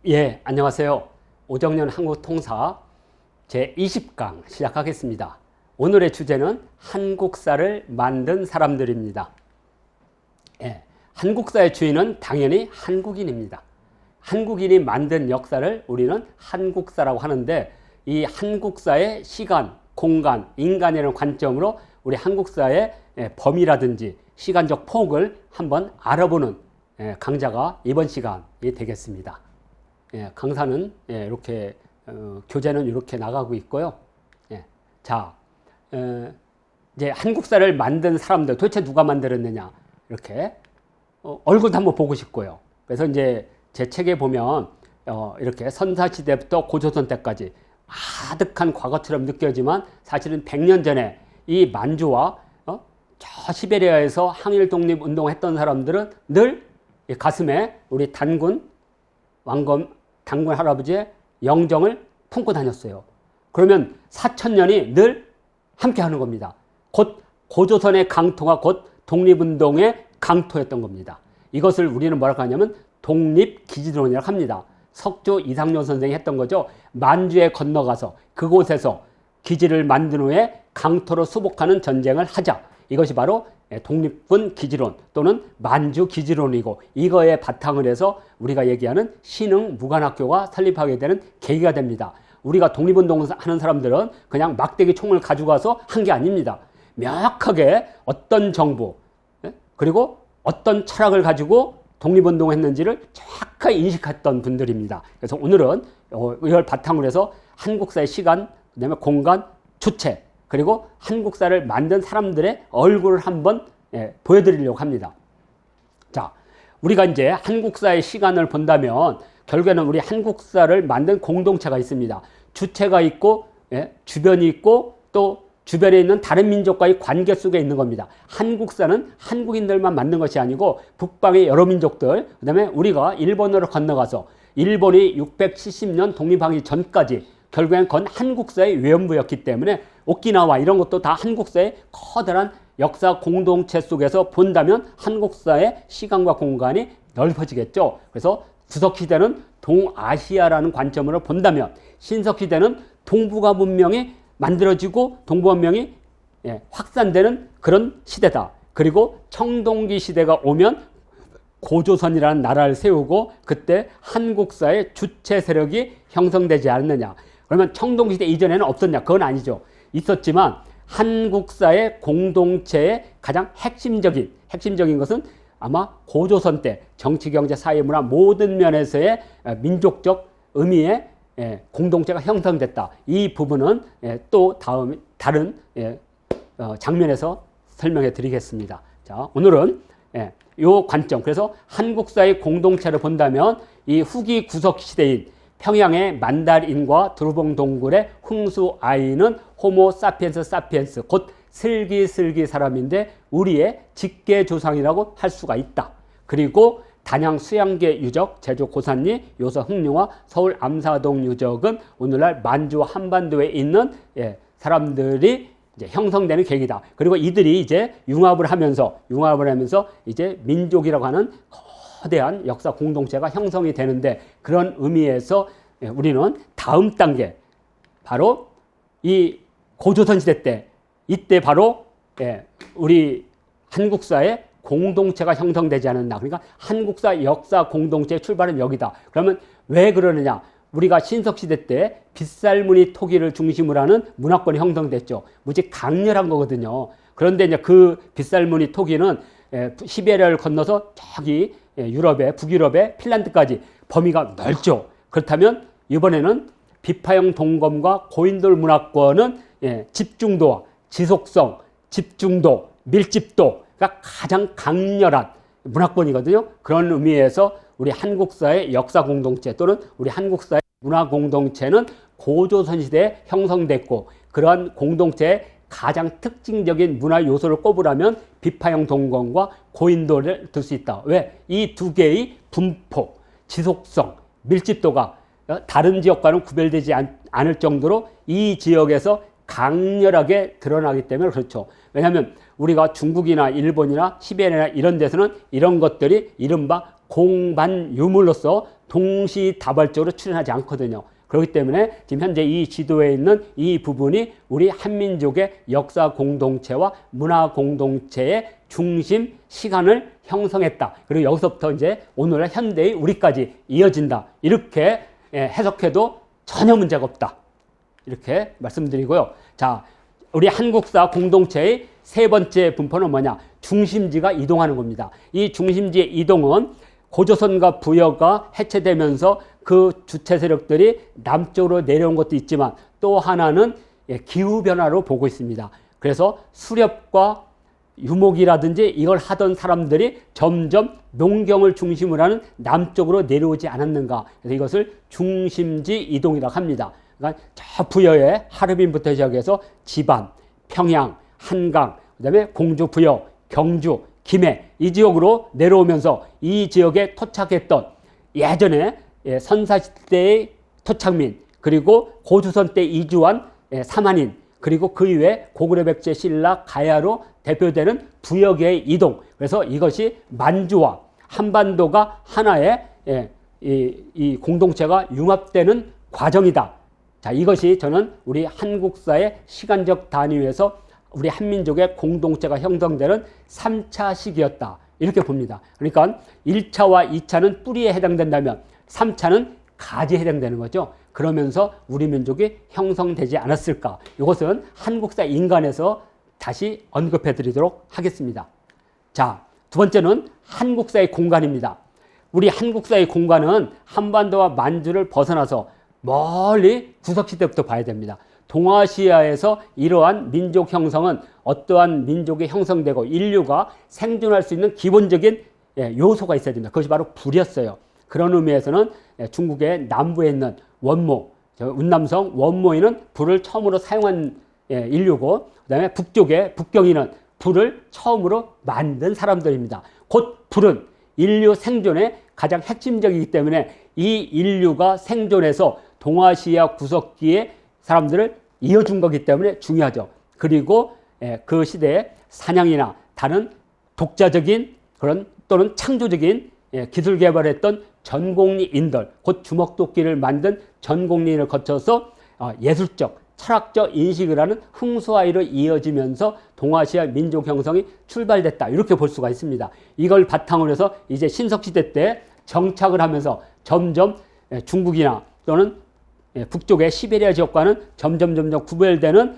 예, 안녕하세요. 오정연 한국통사 제20강 시작하겠습니다. 오늘의 주제는 한국사를 만든 사람들입니다. 예, 한국사의 주인은 당연히 한국인입니다. 한국인이 만든 역사를 우리는 한국사라고 하는데, 이 한국사의 시간, 공간, 인간이라는 관점으로 우리 한국사의 범위라든지 시간적 폭을 한번 알아보는 강좌가 이번 시간이 되겠습니다. 강사는 이렇게 교재는 이렇게 나가고 있고요. 자, 이제 한국사를 만든 사람들 도대체 누가 만들었느냐, 이렇게 얼굴도 한번 보고 싶고요. 그래서 이제 제 책에 보면 이렇게 선사시대부터 고조선 때까지 아득한 과거처럼 느껴지만 사실은 100년 전에 이 만주와 저 시베리아에서 항일 독립 운동을 했던 사람들은 늘 가슴에 우리 단군 할아버지의 영정을 품고 다녔어요. 그러면 4000년이 늘 함께 하는 겁니다. 곧 고조선의 강토가 곧 독립운동의 강토였던 겁니다. 이것을 우리는 뭐라고 하냐면 독립기지론이라고 합니다. 석조 이상용 선생이 했던 거죠. 만주에 건너가서 그곳에서 기지를 만든 후에 강토로 수복하는 전쟁을 하자. 이것이 바로 독립군 기지론 또는 만주 기지론이고, 이거에 바탕을 해서 우리가 얘기하는 신흥 무관학교가 설립하게 되는 계기가 됩니다. 우리가 독립운동을 하는 사람들은 그냥 막대기 총을 가지고 가서 한 게 아닙니다. 명확하게 어떤 정부 그리고 어떤 철학을 가지고 독립운동을 했는지를 정확하게 인식했던 분들입니다. 그래서 오늘은 이걸 바탕으로 해서 한국사의 시간, 그다음에 공간, 주체, 그리고 한국사를 만든 사람들의 얼굴을 한번 보여드리려고 합니다. 자, 우리가 이제 한국사의 시간을 본다면 결국에는 우리 한국사를 만든 공동체가 있습니다. 주체가 있고, 주변이 있고, 또 주변에 있는 다른 민족과의 관계 속에 있는 겁니다. 한국사는 한국인들만 만든 것이 아니고 북방의 여러 민족들, 그 다음에 우리가 일본으로 건너가서 일본이 670년 독립하기 전까지 결국엔 그건 한국사의 외연부였기 때문에 오키나와 이런 것도 다 한국사의 커다란 역사 공동체 속에서 본다면 한국사의 시간과 공간이 넓어지겠죠. 그래서 구석시대는 동아시아라는 관점으로 본다면 신석시대는 동북아 문명이 만들어지고 동북아 문명이 확산되는 그런 시대다. 그리고 청동기 시대가 오면 고조선이라는 나라를 세우고 그때 한국사의 주체 세력이 형성되지 않느냐. 그러면 청동시대 이전에는 없었냐? 그건 아니죠. 있었지만 한국사의 공동체의 가장 핵심적인 것은 아마 고조선 때 정치, 경제, 사회, 문화 모든 면에서의 민족적 의미의 공동체가 형성됐다. 이 부분은 또 다른 장면에서 설명해 드리겠습니다. 자, 오늘은 이 관점, 그래서 한국사의 공동체를 본다면 이 후기 구석 시대인 평양의 만다린과 드루봉 동굴의 흥수 아이는 호모 사피엔스 곧 슬기슬기 사람인데 우리의 직계 조상이라고 할 수가 있다. 그리고 단양 수양계 유적, 제주 고산리, 요서 흑룡화, 서울 암사동 유적은 오늘날 만주와 한반도에 있는 사람들이 이제 형성되는 계기다. 그리고 이들이 이제 융합을 하면서 이제 민족이라고 하는 거대한 역사 공동체가 형성이 되는데, 그런 의미에서 우리는 다음 단계, 바로 이 고조선 시대 때, 이때 바로 우리 한국사의 공동체가 형성되지 않았나. 그러니까 한국사 역사 공동체의 출발은 여기다. 그러면 왜 그러느냐? 우리가 신석시대 때 빗살무늬 토기를 중심으로 하는 문화권이 형성됐죠. 무지 강렬한 거거든요. 그런데 이제 그 빗살무늬 토기는 시베리아를 건너서 저기 북유럽의 핀란드까지 범위가 넓죠. 그렇다면 이번에는 비파형 동검과 고인돌 문화권은 집중도와 지속성, 집중도, 밀집도가 가장 강렬한 문화권이거든요. 그런 의미에서 우리 한국사의 역사 공동체 또는 우리 한국사의 문화 공동체는 고조선 시대에 형성됐고, 그러한 공동체의 가장 특징적인 문화 요소를 꼽으라면 비파형 동검과 고인돌을 들 수 있다. 왜? 이 두 개의 분포, 지속성, 밀집도가 다른 지역과는 구별되지 않을 정도로 이 지역에서 강렬하게 드러나기 때문에 그렇죠. 왜냐하면 우리가 중국이나 일본이나 시베리아나 이런 데서는 이런 것들이 이른바 공반 유물로서 동시다발적으로 출현하지 않거든요. 그렇기 때문에 지금 현재 이 지도에 있는 이 부분이 우리 한민족의 역사 공동체와 문화 공동체의 중심 시간을 형성했다. 그리고 여기서부터 이제 오늘날 현대의 우리까지 이어진다. 이렇게 해석해도 전혀 문제가 없다. 이렇게 말씀드리고요. 자, 우리 한국사 공동체의 세 번째 분포는 뭐냐? 중심지가 이동하는 겁니다. 이 중심지의 이동은 고조선과 부여가 해체되면서 그 주체 세력들이 남쪽으로 내려온 것도 있지만 또 하나는 기후변화로 보고 있습니다. 그래서 수렵과 유목이라든지 이걸 하던 사람들이 점점 농경을 중심으로 하는 남쪽으로 내려오지 않았는가. 그래서 이것을 중심지 이동이라고 합니다. 그러니까 저 부여의 하르빈부터 시작해서 지반, 평양, 한강, 그 다음에 공주, 부여, 경주, 김해 이 지역으로 내려오면서 이 지역에 토착했던 예전에 선사시대의 토착민, 그리고 고조선 때 이주한 사만인, 그리고 그 이후에 고구려 백제 신라 가야로 대표되는 부역의 이동. 그래서 이것이 만주와 한반도가 하나의 이 공동체가 융합되는 과정이다. 자, 이것이 저는 우리 한국사의 시간적 단위에서 우리 한민족의 공동체가 형성되는 3차 시기였다. 이렇게 봅니다. 그러니까 1차와 2차는 뿌리에 해당된다면 3차는 가지에 해당되는 거죠. 그러면서 우리 민족이 형성되지 않았을까. 이것은 한국사 인간에서 다시 언급해 드리도록 하겠습니다. 자, 두 번째는 한국사의 공간입니다. 우리 한국사의 공간은 한반도와 만주를 벗어나서 멀리 구석시대부터 봐야 됩니다. 동아시아에서 이러한 민족 형성은 어떠한 민족이 형성되고 인류가 생존할 수 있는 기본적인 요소가 있어야 됩니다. 그것이 바로 불이었어요. 그런 의미에서는 중국의 남부에 있는 원모, 운남성 원모인은 불을 처음으로 사용한 인류고, 그 다음에 북쪽의 북경인은 불을 처음으로 만든 사람들입니다. 곧 불은 인류 생존의 가장 핵심적이기 때문에 이 인류가 생존해서 동아시아 구석기의 사람들을 이어준 거기 때문에 중요하죠. 그리고 그 시대에 사냥이나 다른 독자적인 그런 또는 창조적인 기술 개발했던 전공리인들, 곧 주먹도끼를 만든 전공리인을 거쳐서 예술적, 철학적 인식을 하는 흥수아이로 이어지면서 동아시아 민족 형성이 출발됐다. 이렇게 볼 수가 있습니다. 이걸 바탕으로 해서 이제 신석시대 때 정착을 하면서 점점 중국이나 또는 북쪽의 시베리아 지역과는 점점 구별되는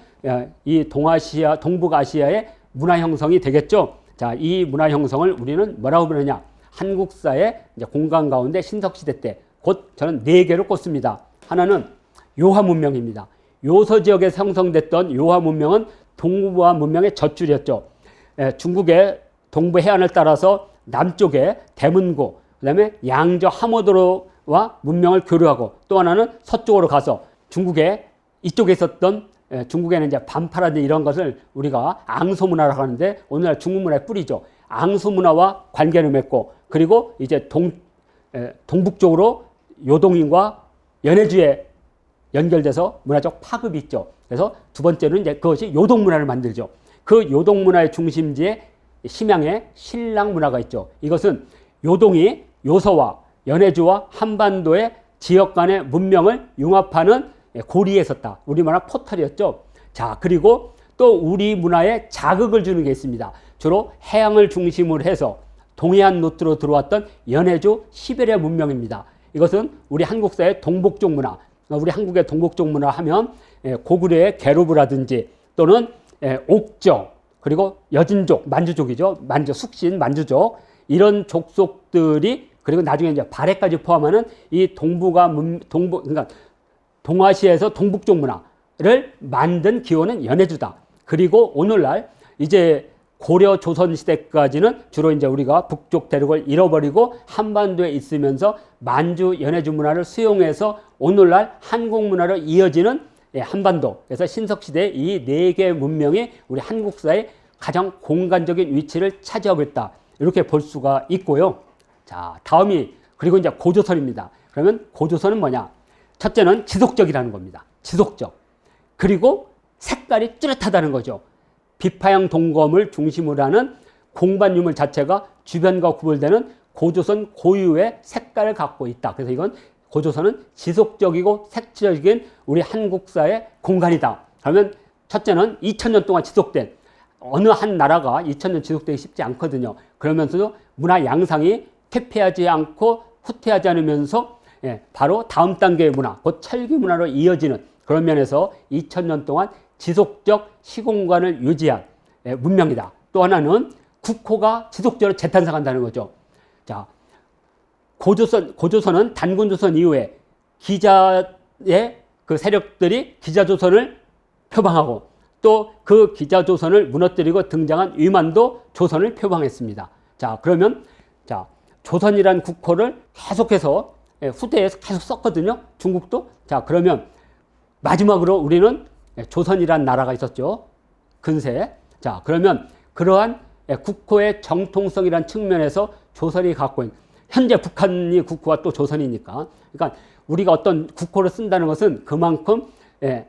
이 동아시아, 동북아시아의 문화 형성이 되겠죠. 자, 이 문화 형성을 우리는 뭐라고 부르느냐? 한국사의 이제 공간 가운데 신석시대 때 곧 저는 4개로 꼽습니다. 하나는 요하 문명입니다. 요서 지역에서 형성됐던 요하 문명은 동부아 문명의 젖줄이었죠. 중국의 동부 해안을 따라서 남쪽에 대문고, 그 다음에 양저 하모도로와 문명을 교류하고, 또 하나는 서쪽으로 가서 중국의 이쪽에 있었던 중국에는 이제 반파라든지 이런 것을 우리가 앙소문화라고 하는데 오늘날 중국 문화의 뿌리죠. 앙소문화와 관계를 맺고, 그리고 이제 동북쪽으로 요동인과 연해주에 연결돼서 문화적 파급이 있죠. 그래서 두 번째는 이제 그것이 요동 문화를 만들죠. 그 요동 문화의 중심지에 심양의 신랑 문화가 있죠. 이것은 요동이 요서와 연해주와 한반도의 지역 간의 문명을 융합하는 고리에 섰다. 우리 문화 포털이었죠. 자, 그리고 또 우리 문화에 자극을 주는 게 있습니다. 주로 해양을 중심으로 해서 동해안 루트로 들어왔던 연해주 시베리아 문명입니다. 이것은 우리 한국사의 동북쪽 문화, 우리 한국의 동북쪽 문화 하면 고구려의 계루브라든지 또는 옥저, 그리고 여진족, 만주족이죠. 숙신, 만주족, 이런 족속들이, 그리고 나중에 이제 발해까지 포함하는 이 그러니까 동아시아에서 동북쪽 문화를 만든 기원은 연해주다. 그리고 오늘날 이제 고려 조선 시대까지는 주로 이제 우리가 북쪽 대륙을 잃어버리고 한반도에 있으면서 만주 연해주 문화를 수용해서 오늘날 한국 문화로 이어지는 한반도. 그래서 신석시대 이 4개의 문명이 우리 한국사의 가장 공간적인 위치를 차지하고 있다. 이렇게 볼 수가 있고요. 자, 다음이 그리고 이제 고조선입니다. 그러면 고조선은 뭐냐? 첫째는 지속적이라는 겁니다. 지속적. 그리고 색깔이 뚜렷하다는 거죠. 비파형 동검을 중심으로 하는 공반 유물 자체가 주변과 구별되는 고조선 고유의 색깔을 갖고 있다. 그래서 이건 고조선은 지속적이고 색채적인 우리 한국사의 공간이다. 그러면 첫째는 2000년 동안 지속된, 어느 한 나라가 2000년 지속되기 쉽지 않거든요. 그러면서도 문화 양상이 퇴폐하지 않고 후퇴하지 않으면서 바로 다음 단계의 문화, 곧 철기 문화로 이어지는 그런 면에서 2000년 동안 지속적 시공간을 유지한 문명이다. 또 하나는 국호가 지속적으로 재탄생한다는 거죠. 자, 고조선은 단군조선 이후에 기자의 그 세력들이 기자조선을 표방하고 또 그 기자조선을 무너뜨리고 등장한 위만도 조선을 표방했습니다. 자, 그러면 자, 조선이란 국호를 계속해서 후대에서 계속 썼거든요. 중국도. 자, 그러면 마지막으로 우리는 조선이란 나라가 있었죠. 근세. 자, 그러면 그러한 국호의 정통성이란 측면에서 조선이 갖고 있는, 현재 북한이 국호가 또 조선이니까. 그러니까 우리가 어떤 국호를 쓴다는 것은 그만큼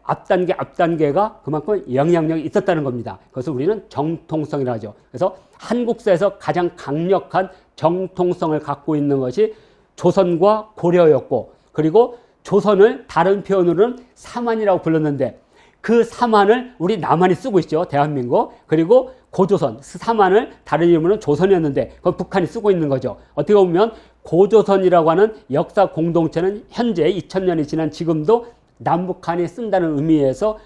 앞단계가 그만큼 영향력이 있었다는 겁니다. 그래서 우리는 정통성이라 하죠. 그래서 한국사에서 가장 강력한 정통성을 갖고 있는 것이 조선과 고려였고, 그리고 조선을 다른 표현으로는 사만이라고 불렀는데 그 사만을 우리 남한이 쓰고 있죠. 대한민국. 그리고 고조선, 사만을 다른 이름으로는 조선이었는데 그건 북한이 쓰고 있는 거죠. 어떻게 보면 고조선이라고 하는 역사 공동체는 현재 2000년이 지난 지금도 남북한이 쓴다는 의미에서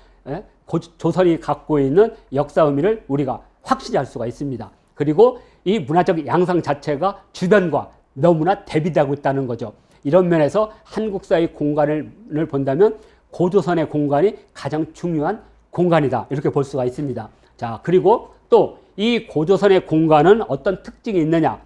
조선이 갖고 있는 역사 의미를 우리가 확실히 알 수가 있습니다. 그리고 이 문화적 양상 자체가 주변과 너무나 대비되고 있다는 거죠. 이런 면에서 한국사의 공간을 본다면 고조선의 공간이 가장 중요한 공간이다. 이렇게 볼 수가 있습니다. 자, 그리고 또 이 고조선의 공간은 어떤 특징이 있느냐.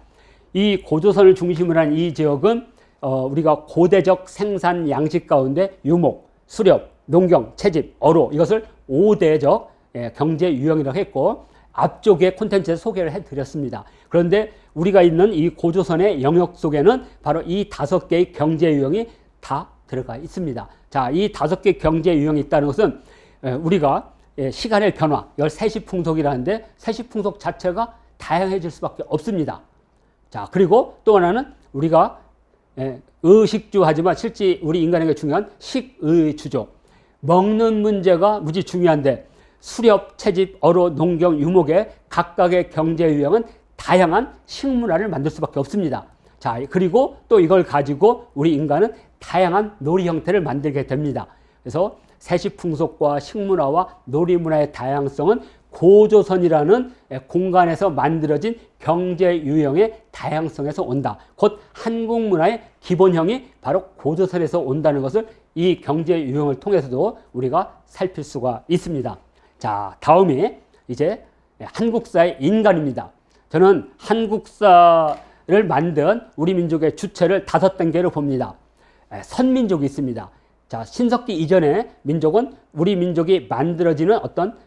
이 고조선을 중심으로 한 이 지역은 우리가 고대적 생산 양식 가운데 유목, 수렵, 농경, 채집, 어로 이것을 5대적 경제 유형이라고 했고 앞쪽에 콘텐츠에서 소개를 해드렸습니다. 그런데 우리가 있는 이 고조선의 영역 속에는 바로 이 5개의 경제 유형이 다 들어가 있습니다. 자, 이 5개 경제 유형이 있다는 것은 우리가 시간의 변화, 13시풍속이라는데 세시풍속 자체가 다양해질 수밖에 없습니다. 자, 그리고 또 하나는 우리가 의식주 하지만 실제 우리 인간에게 중요한 식의주죠. 먹는 문제가 무지 중요한데 수렵, 채집, 어로, 농경, 유목의 각각의 경제 유형은 다양한 식문화를 만들 수밖에 없습니다. 자, 그리고 또 이걸 가지고 우리 인간은 다양한 놀이 형태를 만들게 됩니다. 그래서 세시풍속과 식문화와 놀이문화의 다양성은 고조선이라는 공간에서 만들어진 경제 유형의 다양성에서 온다. 곧 한국 문화의 기본형이 바로 고조선에서 온다는 것을 이 경제 유형을 통해서도 우리가 살필 수가 있습니다. 자, 다음이 이제 한국사의 인간입니다. 저는 한국사를 만든 우리 민족의 주체를 5단계로 봅니다. 선민족이 있습니다. 자, 신석기 이전의 민족은 우리 민족이 만들어지는 어떤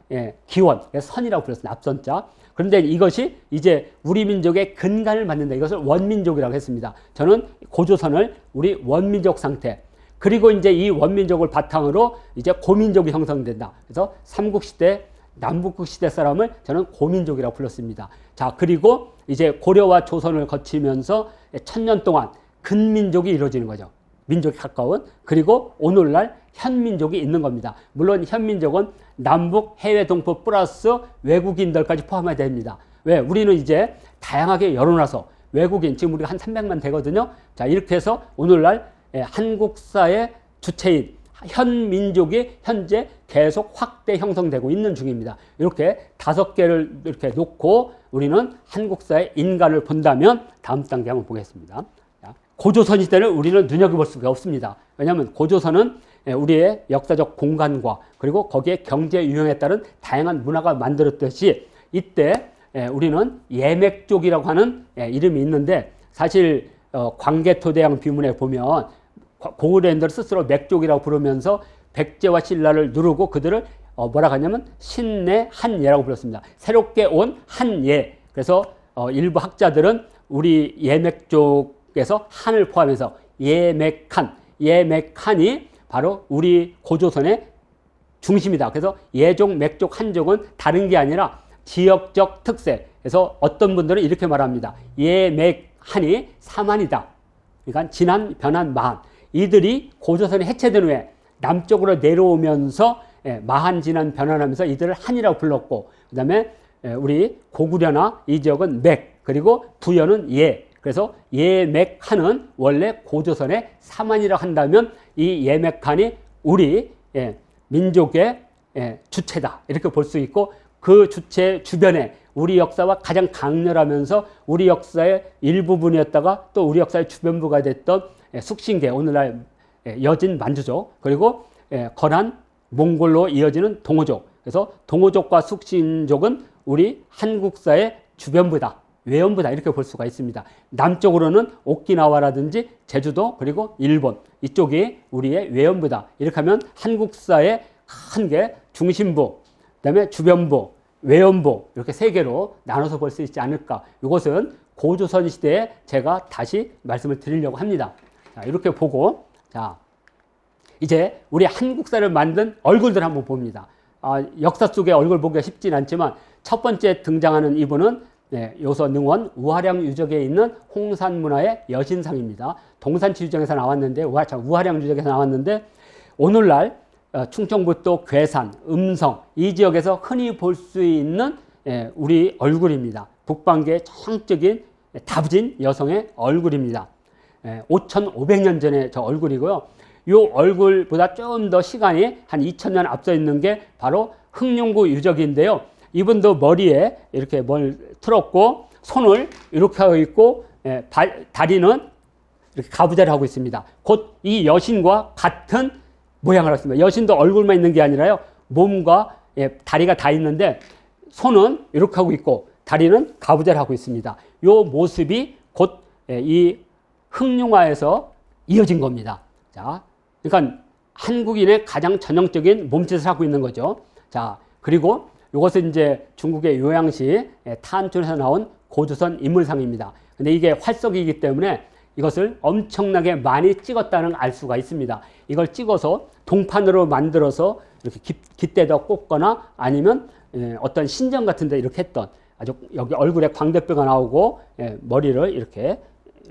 기원, 선이라고 불렀습니다. 앞선자. 그런데 이것이 이제 우리 민족의 근간을 만든다. 이것을 원민족이라고 했습니다. 저는 고조선을 우리 원민족 상태, 그리고 이제 이 원민족을 바탕으로 이제 고민족이 형성된다. 그래서 삼국시대, 남북국 시대 사람을 저는 고민족이라고 불렀습니다. 자, 그리고 이제 고려와 조선을 거치면서 1000년 동안 근민족이 이루어지는 거죠. 민족에 가까운. 그리고 오늘날 현민족이 있는 겁니다. 물론 현민족은 남북 해외 동포 플러스 외국인들까지 포함해야 됩니다. 왜? 우리는 이제 다양하게 열어놔서 외국인, 지금 우리가 한 300만 되거든요. 자, 이렇게 해서 오늘날 한국사의 주체인 현민족이 현재 계속 확대 형성되고 있는 중입니다. 이렇게 5개를 이렇게 놓고 우리는 한국사의 인간을 본다면 다음 단계 한번 보겠습니다. 고조선 시대를 우리는 눈여겨볼 수가 없습니다. 왜냐하면 고조선은 우리의 역사적 공간과 그리고 거기에 경제 유형에 따른 다양한 문화가 만들었듯이 이때 우리는 예맥족이라고 하는 이름이 있는데 사실 광개토대왕 비문에 보면 고구려인들 스스로 맥족이라고 부르면서 백제와 신라를 누르고 그들을 뭐라고 하냐면 신내 한예라고 불렀습니다. 새롭게 온 한예. 그래서 일부 학자들은 우리 예맥족에서 한을 포함해서 예맥한이 바로 우리 고조선의 중심이다. 그래서 예족, 맥족, 한족은 다른 게 아니라 지역적 특색. 그래서 어떤 분들은 이렇게 말합니다. 예맥 한이 사만이다. 그러니까 진한, 변한, 마한. 이들이 고조선이 해체된 후에 남쪽으로 내려오면서 마한, 진한, 변환하면서 이들을 한이라고 불렀고, 그 다음에 우리 고구려나 이 지역은 맥, 그리고 부여는 예. 그래서 예맥한은 원래 고조선의 사만이라고 한다면 이 예맥한이 우리 민족의 주체다. 이렇게 볼 수 있고, 그 주체 주변에 우리 역사와 가장 강렬하면서 우리 역사의 일부분이었다가 또 우리 역사의 주변부가 됐던 숙신계, 오늘날 여진 만주족, 그리고 거란, 몽골로 이어지는 동호족. 그래서 동호족과 숙신족은 우리 한국사의 주변부다, 외연부다, 이렇게 볼 수가 있습니다. 남쪽으로는 오키나와라든지 제주도, 그리고 일본, 이쪽이 우리의 외연부다. 이렇게 하면 한국사의 큰 게 중심부, 그 다음에 주변부, 외연부, 이렇게 세 개로 나눠서 볼 수 있지 않을까. 이것은 고조선 시대에 제가 다시 말씀을 드리려고 합니다. 자, 이렇게 보고, 자, 이제 우리 한국사를 만든 얼굴들 한번 봅니다. 역사 속의 얼굴 보기가 쉽진 않지만 첫 번째 등장하는 이분은 요서 능원 우화량 유적에 있는 홍산문화의 여신상입니다. 동산치 유적에서 나왔는데, 우화량 유적에서 나왔는데, 오늘날 충청북도 괴산, 음성 이 지역에서 흔히 볼 수 있는 우리 얼굴입니다. 북방계의 정적인 다부진 여성의 얼굴입니다. 5,500년 전의 저 얼굴이고요. 이 얼굴보다 좀 더 시간이 한 2,000년 앞서 있는 게 바로 흑룡구 유적인데요. 이분도 머리에 이렇게 뭘 틀었고 손을 이렇게 하고 있고 다리는 이렇게 가부좌를 하고 있습니다. 곧 이 여신과 같은 모양을 하고 있습니다. 여신도 얼굴만 있는 게 아니라요, 몸과 다리가 다 있는데 손은 이렇게 하고 있고 다리는 가부좌를 하고 있습니다. 이 모습이 곧 이 흑룡화에서 이어진 겁니다. 자, 그러니까 한국인의 가장 전형적인 몸짓을 하고 있는 거죠. 자, 그리고 이것은 이제 중국의 요양시 탄촌에서 나온 고조선 인물상입니다. 근데 이게 활석이기 때문에 이것을 엄청나게 많이 찍었다는 알 수가 있습니다. 이걸 찍어서 동판으로 만들어서 이렇게 깃대에다 꽂거나 아니면 어떤 신전 같은 데 이렇게 했던, 아주 여기 얼굴에 광대뼈가 나오고 머리를 이렇게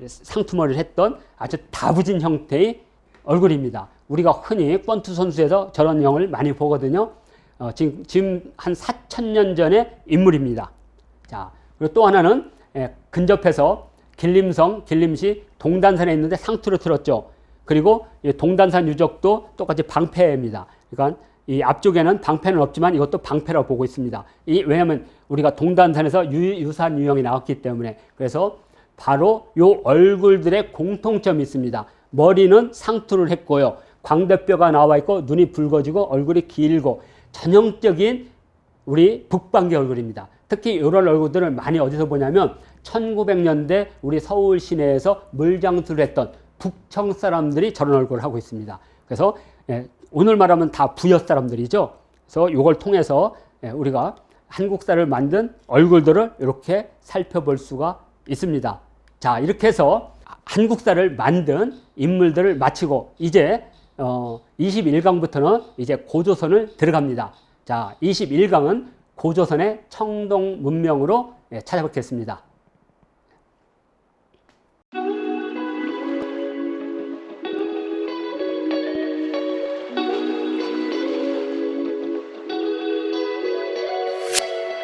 상투머리를 했던 아주 다부진 형태의 얼굴입니다. 우리가 흔히 권투 선수에서 저런 형을 많이 보거든요. 지금 한 4,000년 전의 인물입니다. 자, 그리고 또 하나는 근접해서 길림성, 길림시 동단산에 있는데 상투를 틀었죠. 그리고 동단산 유적도 똑같이 방패입니다. 그러니까 이 앞쪽에는 방패는 없지만 이것도 방패라고 보고 있습니다. 왜냐하면 우리가 동단산에서 유산 유형이 나왔기 때문에. 그래서 바로 이 얼굴들의 공통점이 있습니다. 머리는 상투를 했고요. 광대뼈가 나와 있고 눈이 붉어지고 얼굴이 길고 전형적인 우리 북방계 얼굴입니다. 특히 이런 얼굴들을 많이 어디서 보냐면 1900년대 우리 서울 시내에서 물장수를 했던 북청 사람들이 저런 얼굴을 하고 있습니다. 그래서 오늘 말하면 다 부여 사람들이죠. 그래서 이걸 통해서 우리가 한국사를 만든 얼굴들을 이렇게 살펴볼 수가 있습니다. 자, 이렇게 해서 한국사를 만든 인물들을 마치고 이제 21강부터는 이제 고조선을 들어갑니다. 자, 21강은 고조선의 청동 문명으로 찾아뵙겠습니다.